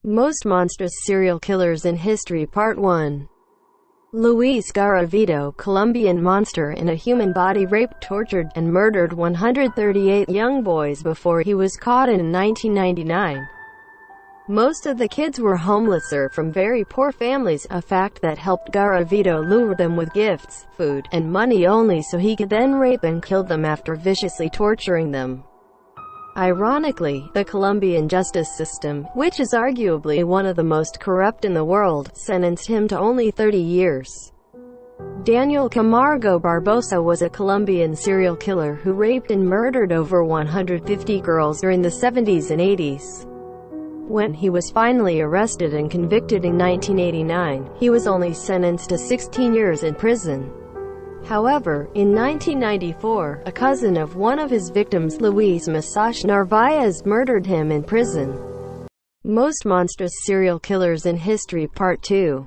Most monstrous serial killers in history. Part 1. Luis Garavito, Colombian monster in a human body, raped, tortured, and murdered 138 young boys before he was caught in 1999. Most of the kids were homeless or from very poor families, a fact that helped Garavito lure them with gifts, food, and money only so he could then rape and kill them after viciously torturing them. Ironically, the Colombian justice system, which is arguably one of the most corrupt in the world, sentenced him to only 30 years. Daniel Camargo Barbosa was a Colombian serial killer who raped and murdered over 150 girls during the 70s and 80s. When he was finally arrested and convicted in 1989, he was only sentenced to 16 years in prison. However, in 1994, a cousin of one of his victims, Luis Masash Narvaez, murdered him in prison. Most monstrous serial killers in history. Part 2.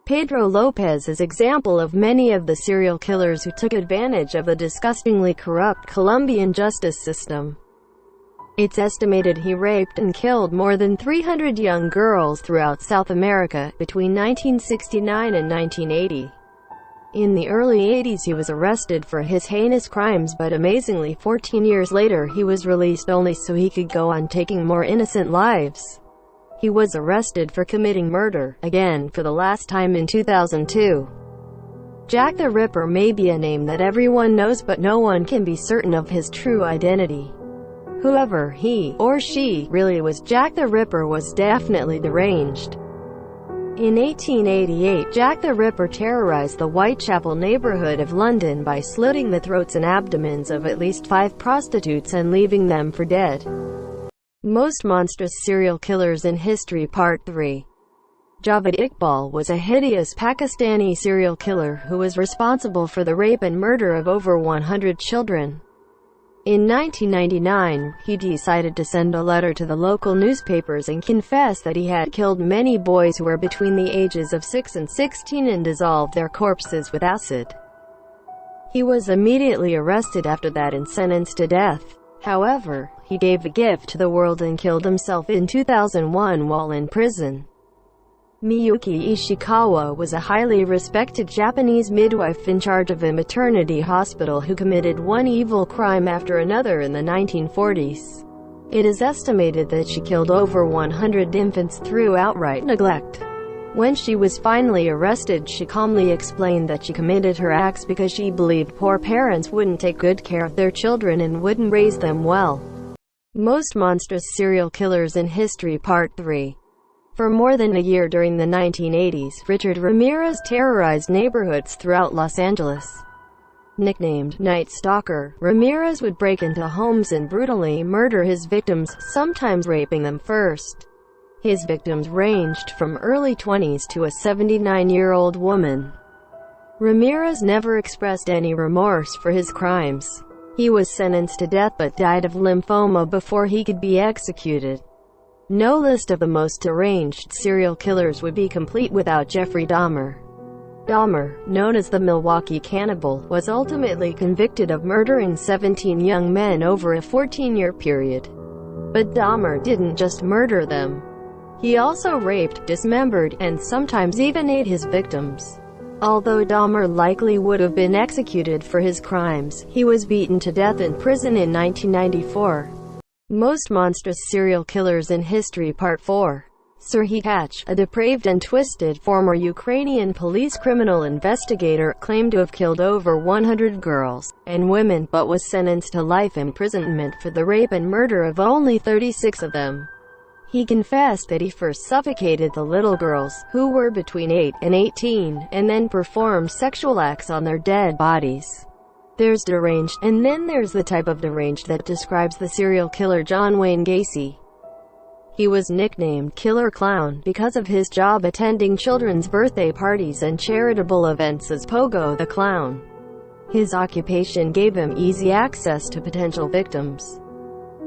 Pedro Lopez is example of many of the serial killers who took advantage of the disgustingly corrupt Colombian justice system. It's estimated he raped and killed more than 300 young girls throughout South America, between 1969 and 1980. In the early 80s he was arrested for his heinous crimes, but amazingly 14 years later he was released only so he could go on taking more innocent lives. He was arrested for committing murder, again for the last time, in 2002. Jack the Ripper may be a name that everyone knows, but no one can be certain of his true identity. Whoever he or she really was, Jack the Ripper was definitely deranged. In 1888, Jack the Ripper terrorized the Whitechapel neighborhood of London by slitting the throats and abdomens of at least 5 prostitutes and leaving them for dead. Most monstrous serial killers in history. Part 3. Javed Iqbal was a hideous Pakistani serial killer who was responsible for the rape and murder of over 100 children. In 1999, he decided to send a letter to the local newspapers and confess that he had killed many boys who were between the ages of 6 and 16 and dissolved their corpses with acid. He was immediately arrested after that and sentenced to death. However, he gave a gift to the world and killed himself in 2001 while in prison. Miyuki Ishikawa was a highly respected Japanese midwife in charge of a maternity hospital who committed one evil crime after another in the 1940s. It is estimated that she killed over 100 infants through outright neglect. When she was finally arrested, she calmly explained that she committed her acts because she believed poor parents wouldn't take good care of their children and wouldn't raise them well. Most monstrous serial killers in history. Part 3. For more than a year during the 1980s, Richard Ramirez terrorized neighborhoods throughout Los Angeles. Nicknamed Night Stalker, Ramirez would break into homes and brutally murder his victims, sometimes raping them first. His victims ranged from early 20s to a 79-year-old woman. Ramirez never expressed any remorse for his crimes. He was sentenced to death but died of lymphoma before he could be executed. No list of the most deranged serial killers would be complete without Jeffrey Dahmer. Dahmer, known as the Milwaukee Cannibal, was ultimately convicted of murdering 17 young men over a 14-year period. But Dahmer didn't just murder them. He also raped, dismembered, and sometimes even ate his victims. Although Dahmer likely would have been executed for his crimes, he was beaten to death in prison in 1994. Most monstrous serial killers in history. Part 4. Serhiy Kach, a depraved and twisted former Ukrainian police criminal investigator, claimed to have killed over 100 girls and women, but was sentenced to life imprisonment for the rape and murder of only 36 of them. He confessed that he first suffocated the little girls, who were between 8 and 18, and then performed sexual acts on their dead bodies. There's deranged, and then there's the type of deranged that describes the serial killer John Wayne Gacy. He was nicknamed Killer Clown because of his job attending children's birthday parties and charitable events as Pogo the Clown. His occupation gave him easy access to potential victims.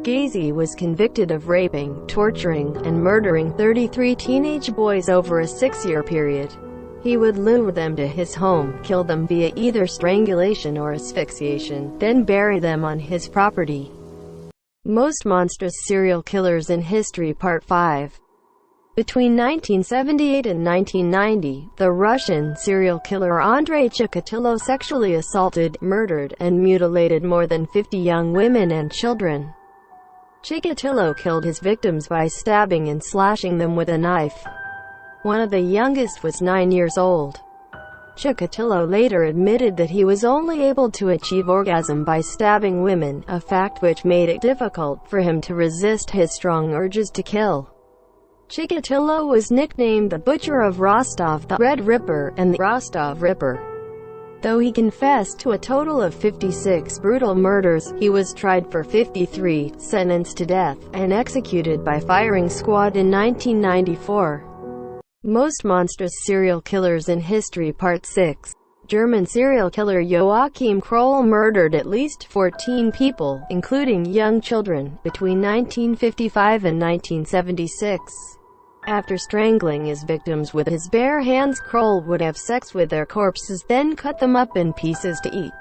Gacy was convicted of raping, torturing, and murdering 33 teenage boys over a 6-year period. He would lure them to his home, kill them via either strangulation or asphyxiation, then bury them on his property. Most monstrous serial killers in history. Part 5. Between 1978 and 1990, the Russian serial killer Andrei Chikatilo sexually assaulted, murdered, and mutilated more than 50 young women and children. Chikatilo killed his victims by stabbing and slashing them with a knife. One of the youngest was 9 years old. Chikatilo later admitted that he was only able to achieve orgasm by stabbing women, a fact which made it difficult for him to resist his strong urges to kill. Chikatilo was nicknamed the Butcher of Rostov, the Red Ripper, and the Rostov Ripper. Though he confessed to a total of 56 brutal murders, he was tried for 53, sentenced to death, and executed by firing squad in 1994. Most monstrous serial killers in history Part 6. German serial killer Joachim Kroll murdered at least 14 people, including young children, between 1955 and 1976. After strangling his victims with his bare hands, Kroll would have sex with their corpses, then cut them up in pieces to eat.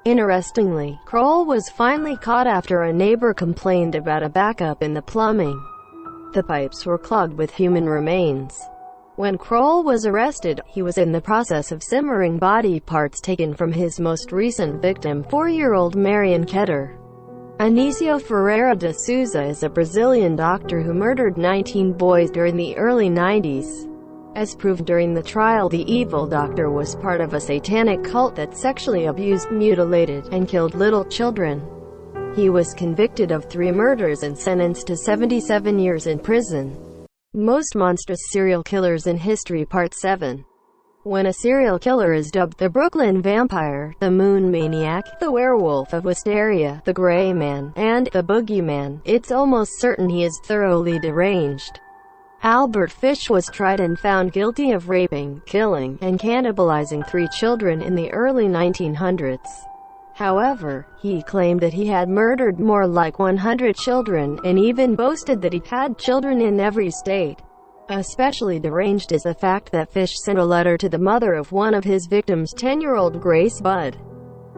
Interestingly, Kroll was finally caught after a neighbor complained about a backup in the plumbing. The pipes were clogged with human remains. When Kroll was arrested, he was in the process of simmering body parts taken from his most recent victim, 4-year-old Marion Ketter. Anísio Ferreira de Souza is a Brazilian doctor who murdered 19 boys during the early 90s. As proved during the trial, the evil doctor was part of a satanic cult that sexually abused, mutilated, and killed little children. He was convicted of 3 murders and sentenced to 77 years in prison. Most monstrous serial killers in history Part 7. When a serial killer is dubbed the Brooklyn Vampire, the Moon Maniac, the Werewolf of Wisteria, the Gray Man, and the Boogeyman, it's almost certain he is thoroughly deranged. Albert Fish was tried and found guilty of raping, killing, and cannibalizing 3 children in the early 1900s. However, he claimed that he had murdered more like 100 children, and even boasted that he had children in every state. Especially deranged is the fact that Fish sent a letter to the mother of one of his victims, 10-year-old Grace Budd.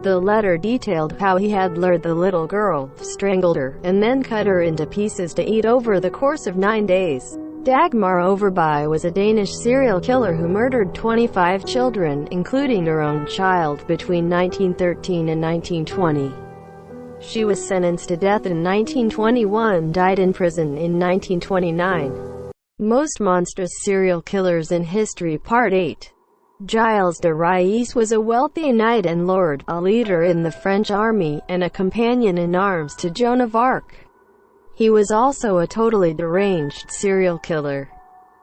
The letter detailed how he had lured the little girl, strangled her, and then cut her into pieces to eat over the course of 9 days. Dagmar Overby was a Danish serial killer who murdered 25 children, including her own child, between 1913 and 1920. She was sentenced to death in 1921, died in prison in 1929. Most monstrous serial killers in history Part 8. Gilles de Rais was a wealthy knight and lord, a leader in the French army, and a companion in arms to Joan of Arc. He was also a totally deranged serial killer.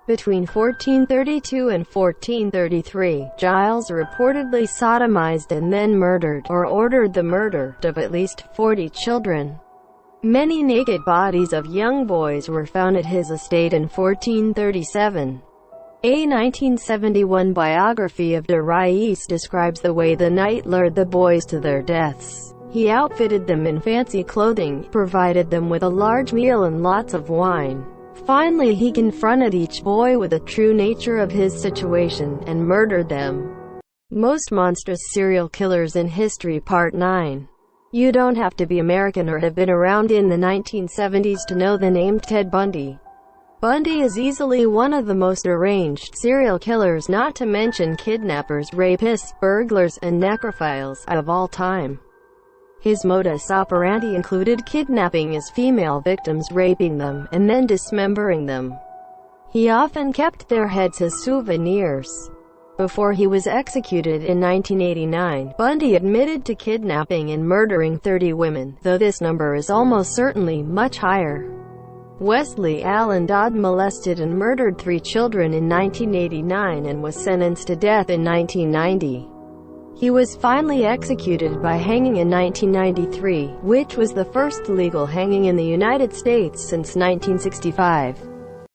Between 1432 and 1433, Gilles reportedly sodomized and then murdered, or ordered the murder, of at least 40 children. Many naked bodies of young boys were found at his estate in 1437. A 1971 biography of de Rais describes the way the knight lured the boys to their deaths. He outfitted them in fancy clothing, provided them with a large meal and lots of wine. Finally, he confronted each boy with the true nature of his situation, and murdered them. Most monstrous serial killers in history Part 9. You don't have to be American or have been around in the 1970s to know the name Ted Bundy. Bundy is easily one of the most deranged serial killers, not to mention kidnappers, rapists, burglars, and necrophiles, of all time. His modus operandi included kidnapping his female victims, raping them, and then dismembering them. He often kept their heads as souvenirs. Before he was executed in 1989, Bundy admitted to kidnapping and murdering 30 women, though this number is almost certainly much higher. Wesley Allen Dodd molested and murdered 3 children in 1989 and was sentenced to death in 1990. He was finally executed by hanging in 1993, which was the first legal hanging in the United States since 1965.